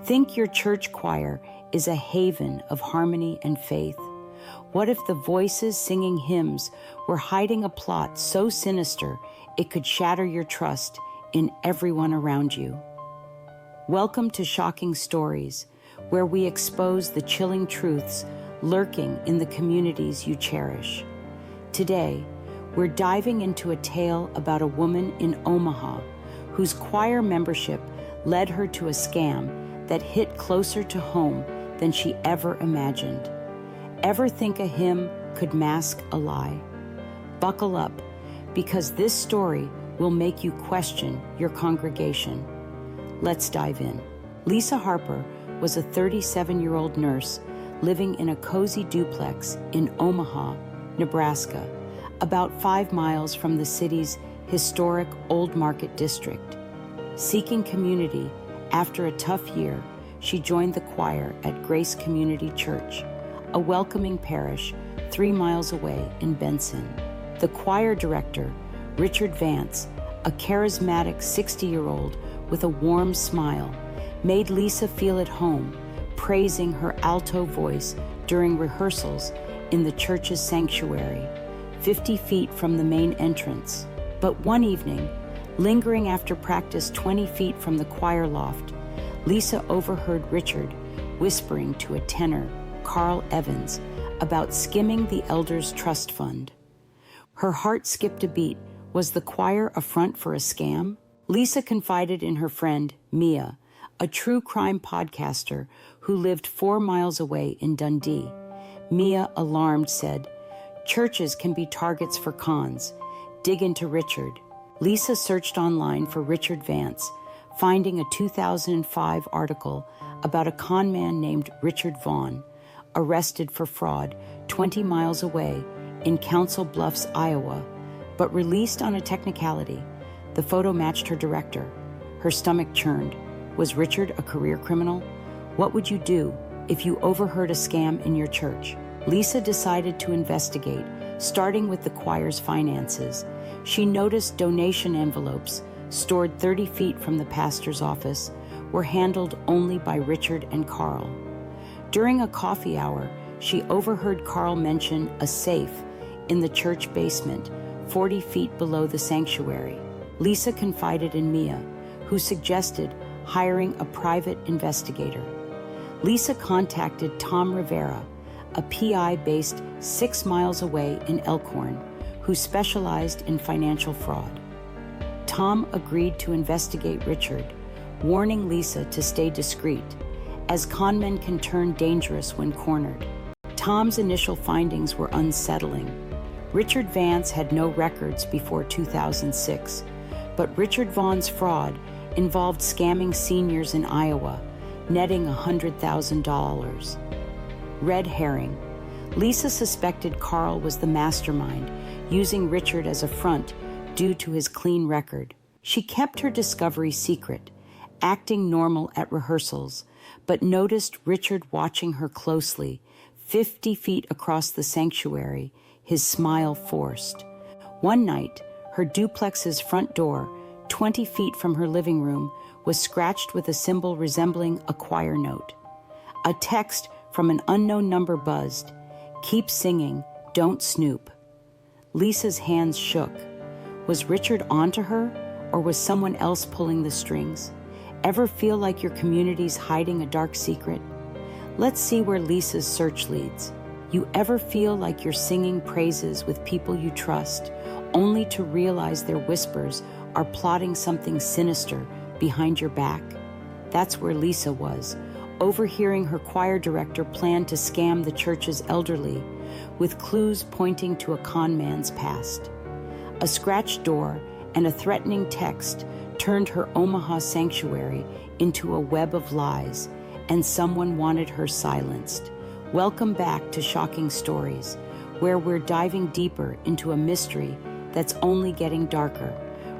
Think your church choir is a haven of harmony and faith. What if the voices singing hymns were hiding a plot so sinister it could shatter your trust in everyone around you? Welcome to Shocking Stories, where we expose the chilling truths lurking in the communities you cherish. Today, we're diving into a tale about a woman in Omaha whose choir membership led her to a scam that hit closer to home than she ever imagined. Ever think a hymn could mask a lie? Buckle up, because this story will make you question your congregation. Let's dive in. Lisa Harper was a 37-year-old nurse living in a cozy duplex in Omaha, Nebraska, about 5 miles from the city's historic Old Market District. Seeking community, after a tough year, she joined the choir at Grace Community Church, a welcoming parish 3 miles away in Benson. The choir director, Richard Vance, a charismatic 60-year-old with a warm smile, made Lisa feel at home, praising her alto voice during rehearsals in the church's sanctuary, 50 feet from the main entrance. But one evening, lingering after practice 20 feet from the choir loft, Lisa overheard Richard whispering to a tenor, Carl Evans, about skimming the elders' trust fund. Her heart skipped a beat. Was the choir a front for a scam? Lisa confided in her friend, Mia, a true crime podcaster who lived 4 miles away in Dundee. Mia, alarmed, said, "Churches can be targets for cons. Dig into Richard." Lisa searched online for Richard Vance, finding a 2005 article about a con man named Richard Vaughn, arrested for fraud 20 miles away in Council Bluffs, Iowa, but released on a technicality. The photo matched her director. Her stomach churned. Was Richard a career criminal? What would you do if you overheard a scam in your church? Lisa decided to investigate, starting with the choir's finances. She noticed donation envelopes, stored 30 feet from the pastor's office, were handled only by Richard and Carl. During a coffee hour, she overheard Carl mention a safe in the church basement, 40 feet below the sanctuary. Lisa confided in Mia, who suggested hiring a private investigator. Lisa contacted Tom Rivera, a PI based 6 miles away in Elkhorn, who specialized in financial fraud. Tom agreed to investigate Richard, warning Lisa to stay discreet, as conmen can turn dangerous when cornered. Tom's initial findings were unsettling. Richard Vance had no records before 2006, but Richard Vaughn's fraud involved scamming seniors in Iowa, netting $100,000. Red herring. Lisa suspected Carl was the mastermind, using Richard as a front due to his clean record. She kept her discovery secret, acting normal at rehearsals, but noticed Richard watching her closely, 50 feet across the sanctuary, his smile forced. One night, her duplex's front door, 20 feet from her living room, was scratched with a symbol resembling a choir note. A text from an unknown number buzzed, "Keep singing, don't snoop." Lisa's hands shook. Was Richard onto her, or was someone else pulling the strings? Ever feel like your community's hiding a dark secret? Let's see where Lisa's search leads. You ever feel like you're singing praises with people you trust, only to realize their whispers are plotting something sinister behind your back? That's where Lisa was, overhearing her choir director plan to scam the church's elderly, with clues pointing to a con man's past. A scratched door and a threatening text turned her Omaha sanctuary into a web of lies, and someone wanted her silenced. Welcome back to Shocking Stories, where we're diving deeper into a mystery that's only getting darker.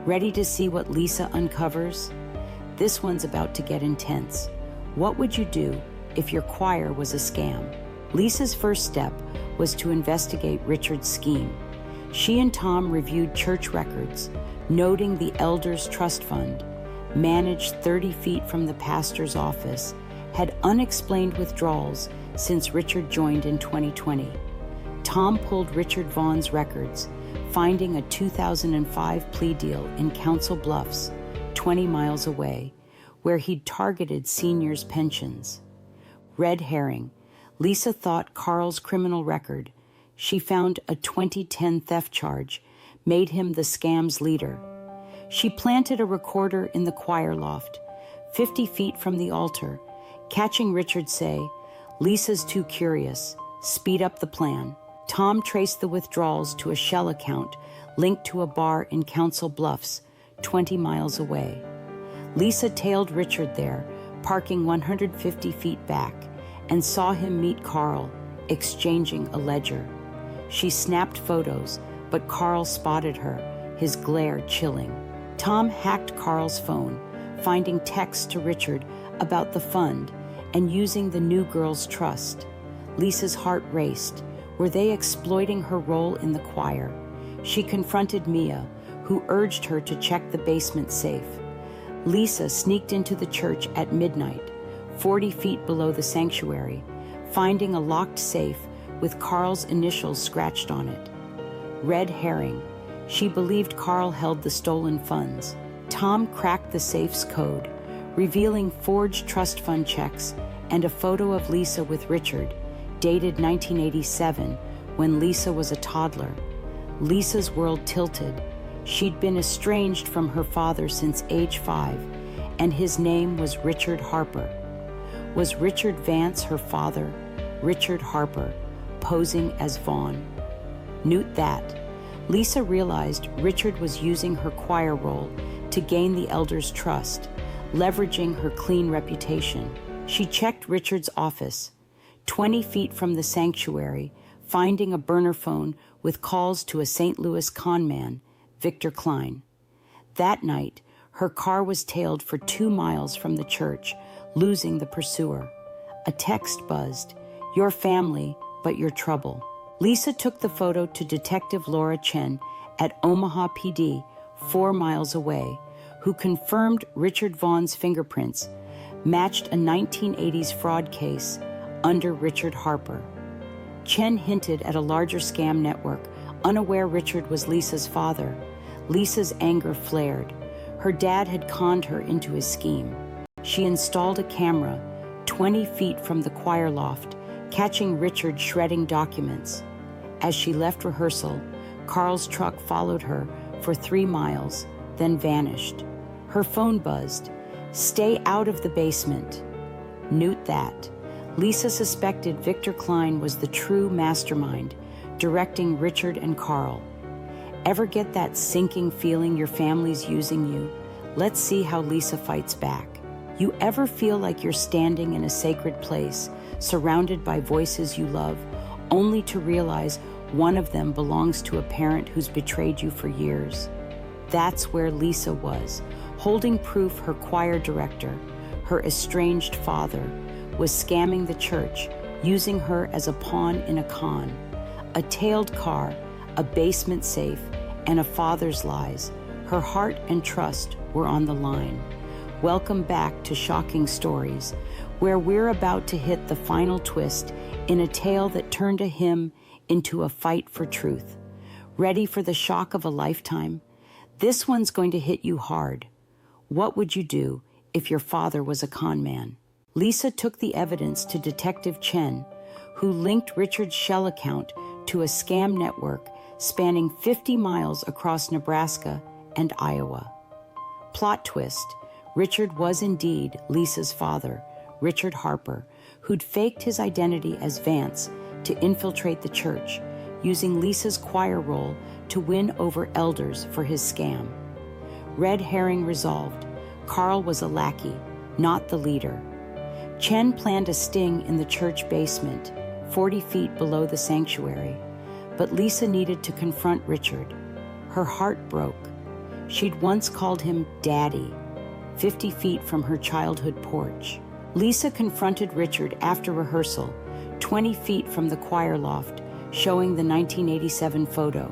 Ready to see what Lisa uncovers? This one's about to get intense. What would you do if your choir was a scam? Lisa's first step was to investigate Richard's scheme. She and Tom reviewed church records, noting the Elders Trust Fund, managed 30 feet from the pastor's office, had unexplained withdrawals since Richard joined in 2020. Tom pulled Richard Vaughn's records, finding a 2005 plea deal in Council Bluffs, 20 miles away, where he'd targeted seniors' pensions. Red herring. Lisa thought Carl's criminal record, she found a 2010 theft charge, made him the scam's leader. She planted a recorder in the choir loft, 50 feet from the altar, catching Richard say, "Lisa's too curious. Speed up the plan." Tom traced the withdrawals to a shell account linked to a bar in Council Bluffs, 20 miles away. Lisa tailed Richard there, parking 150 feet back, and saw him meet Carl, exchanging a ledger. She snapped photos, but Carl spotted her, his glare chilling. Tom hacked Carl's phone, finding texts to Richard about the fund and using the new girl's trust. Lisa's heart raced. Were they exploiting her role in the choir? She confronted Mia, who urged her to check the basement safe. Lisa sneaked into the church at midnight, 40 feet below the sanctuary, finding a locked safe with Carl's initials scratched on it. Red herring. She believed Carl held the stolen funds. Tom cracked the safe's code, revealing forged trust fund checks and a photo of Lisa with Richard, dated 1987, when Lisa was a toddler. Lisa's world tilted. She'd been estranged from her father since age 5, and his name was Richard Harper. Was Richard Vance her father? Richard Harper, posing as Vaughn. Note that. Lisa realized Richard was using her choir role to gain the elders' trust, leveraging her clean reputation. She checked Richard's office, 20 feet from the sanctuary, finding a burner phone with calls to a St. Louis conman, Victor Klein. That night, her car was tailed for 2 miles from the church, losing the pursuer. A text buzzed, "Your family, but your trouble." Lisa took the photo to Detective Laura Chen at Omaha PD, 4 miles away, who confirmed Richard Vaughn's fingerprints matched a 1980s fraud case under Richard Harper. Chen hinted at a larger scam network, unaware Richard was Lisa's father. Lisa's anger flared. Her dad had conned her into his scheme. She installed a camera 20 feet from the choir loft, catching Richard shredding documents. As she left rehearsal, Carl's truck followed her for 3 miles, then vanished. Her phone buzzed. "Stay out of the basement." Note that. Lisa suspected Victor Klein was the true mastermind, directing Richard and Carl. Ever get that sinking feeling your family's using you? Let's see how Lisa fights back. You ever feel like you're standing in a sacred place, surrounded by voices you love, only to realize one of them belongs to a parent who's betrayed you for years? That's where Lisa was, holding proof her choir director, her estranged father, was scamming the church, using her as a pawn in a con. A tailed car, a basement safe, and a father's lies. Her heart and trust were on the line. Welcome back to Shocking Stories, where we're about to hit the final twist in a tale that turned a hymn into a fight for truth. Ready for the shock of a lifetime? This one's going to hit you hard. What would you do if your father was a con man? Lisa took the evidence to Detective Chen, who linked Richard's shell account to a scam network spanning 50 miles across Nebraska and Iowa. Plot twist: Richard was indeed Lisa's father, Richard Harper, who'd faked his identity as Vance to infiltrate the church, using Lisa's choir role to win over elders for his scam. Red herring resolved. Carl was a lackey, not the leader. Chen planned a sting in the church basement, 40 feet below the sanctuary, but Lisa needed to confront Richard. Her heart broke. She'd once called him Daddy, 50 feet from her childhood porch. Lisa confronted Richard after rehearsal, 20 feet from the choir loft, showing the 1987 photo.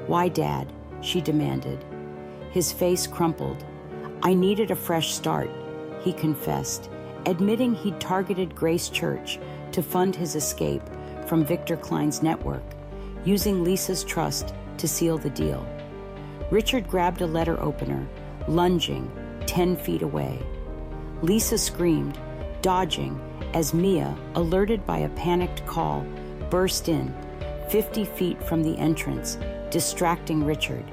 "Why, Dad?" she demanded. His face crumpled. "I needed a fresh start," he confessed, admitting he'd targeted Grace Church to fund his escape from Victor Klein's network, using Lisa's trust to seal the deal. Richard grabbed a letter opener, lunging 10 feet away. Lisa screamed, dodging, as Mia, alerted by a panicked call, burst in, 50 feet from the entrance, distracting Richard.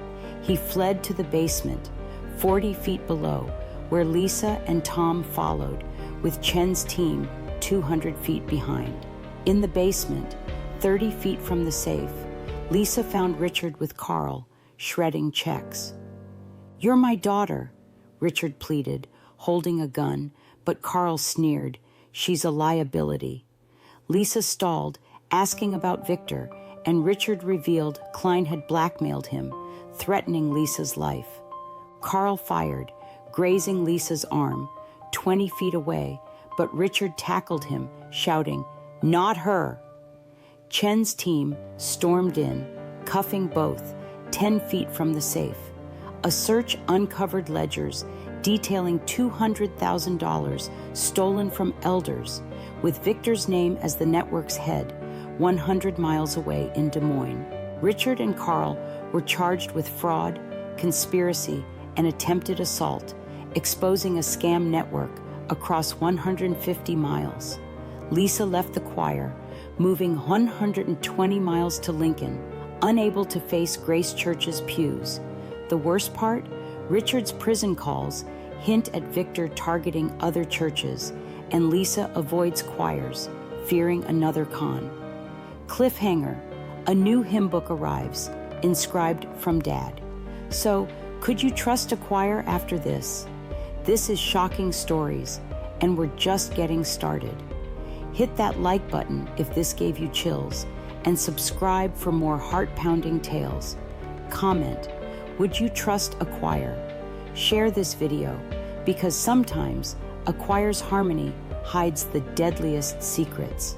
He fled to the basement, 40 feet below, where Lisa and Tom followed, with Chen's team 200 feet behind. In the basement, 30 feet from the safe, Lisa found Richard with Carl, shredding checks. "You're my daughter," Richard pleaded, holding a gun, but Carl sneered, "She's a liability." Lisa stalled, asking about Victor, and Richard revealed Klein had blackmailed him, threatening Lisa's life. Carl fired, grazing Lisa's arm, 20 feet away, but Richard tackled him, shouting, "Not her!" Chen's team stormed in, cuffing both, 10 feet from the safe. A search uncovered ledgers detailing $200,000 stolen from elders, with Victor's name as the network's head, 100 miles away in Des Moines. Richard and Carl were charged with fraud, conspiracy, and attempted assault, exposing a scam network across 150 miles. Lisa left the choir, moving 120 miles to Lincoln, unable to face Grace Church's pews. The worst part? Richard's prison calls hint at Victor targeting other churches, and Lisa avoids choirs, fearing another con. Cliffhanger: a new hymn book arrives, inscribed "From Dad." So, could you trust a choir after this? This is Shocking Stories, and we're just getting started. Hit that like button if this gave you chills, and subscribe for more heart-pounding tales. Comment, would you trust a choir? Share this video, because sometimes a choir's harmony hides the deadliest secrets.